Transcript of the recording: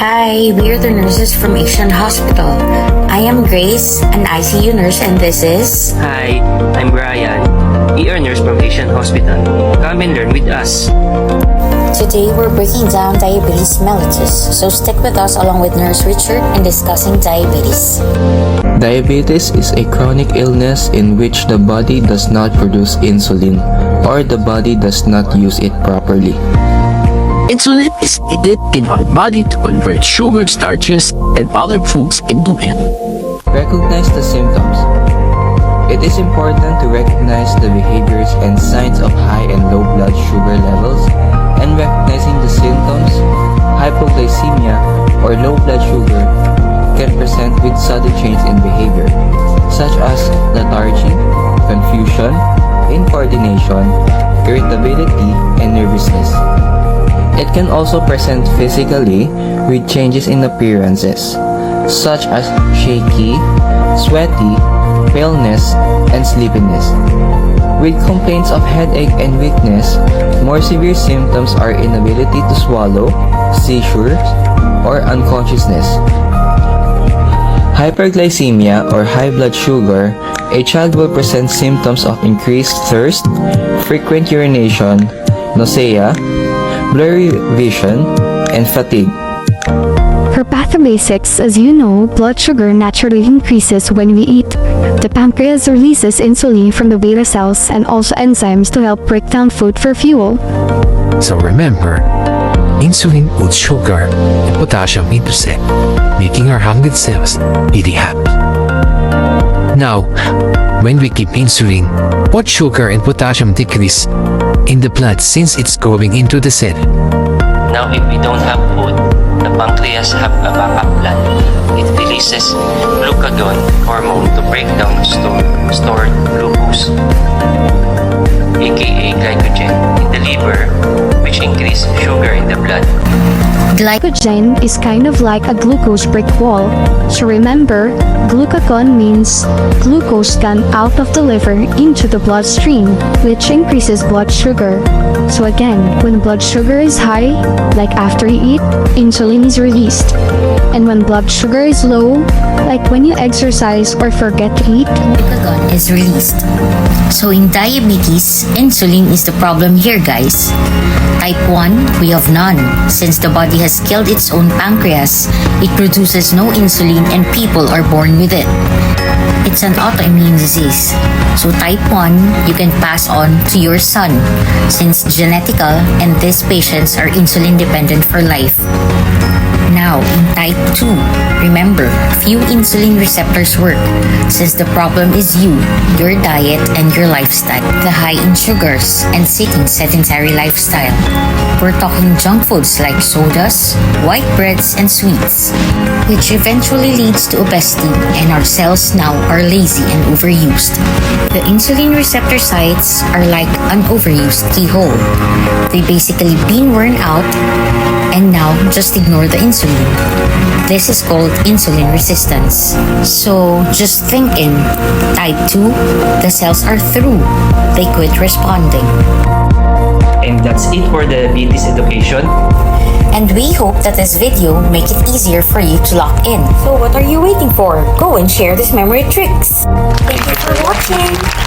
Hi, we are the nurses from Asian Hospital. I am Grace, an ICU nurse, and this is... Hi, I'm Brian, ER nurse from Asian Hospital. Come and learn with us. Today we're breaking down diabetes mellitus, so stick with us along with Nurse Richard in discussing diabetes. Diabetes is a chronic illness in which the body does not produce insulin or the body does not use it properly. Insulin is needed in our body to convert sugar, starches, and other foods into energy. Recognize the symptoms. It is important to recognize the behaviors and signs of high and low blood sugar levels, and recognizing the symptoms, hypoglycemia or low blood sugar can present with sudden change in behavior, such as lethargy, confusion, incoordination, irritability, and nervousness. It can also present physically with changes in appearances, such as shaky, sweaty, paleness, and sleepiness. With complaints of headache and weakness, more severe symptoms are inability to swallow, seizures, or unconsciousness. Hyperglycemia or high blood sugar, a child will present symptoms of increased thirst, frequent urination, nausea, blurry vision, and fatigue. For pathobasics, as you know, blood sugar naturally increases when we eat. The pancreas releases insulin from the beta cells and also enzymes to help break down food for fuel. So remember, insulin puts sugar and potassium into cell, making our hungry cells really happy. Now, when we keep insulin, what sugar and potassium decrease in the blood since it's going into the cell. Now if we don't have food, the pancreas have a backup plan. It releases glucagon hormone to break down stored glucose, aka glycogen, in the liver, which increase sugar in the blood. Glycogen is kind of like a glucose brick wall. So remember, glucagon means glucose gone out of the liver into the bloodstream, which increases blood sugar. So again, when blood sugar is high, like after you eat, insulin is released. And when blood sugar is low, like when you exercise or forget to eat, Glucagon is released. So in diabetes, insulin is the problem here, guys. Type 1, we have none. Since the body has killed its own pancreas, it produces no insulin and people are born with it. It's an autoimmune disease. So type 1, you can pass on to your son, since genetical and these patients are insulin dependent for life. Now, in type 2, remember, few insulin receptors work, since the problem is you, your diet, and your lifestyle. The high in sugars and sitting sedentary lifestyle. We're talking junk foods like sodas, white breads, and sweets, which eventually leads to obesity, and our cells now are lazy and overused. The insulin receptor sites are like an overused keyhole. They basically been worn out, and now just ignore the insulin. This is called insulin resistance. So just think in type 2, the cells are through. They quit responding. And that's it for the diabetes education. And we hope that this video make it easier for you to lock in. So what are you waiting for? Go and share these memory tricks. Thank you for watching.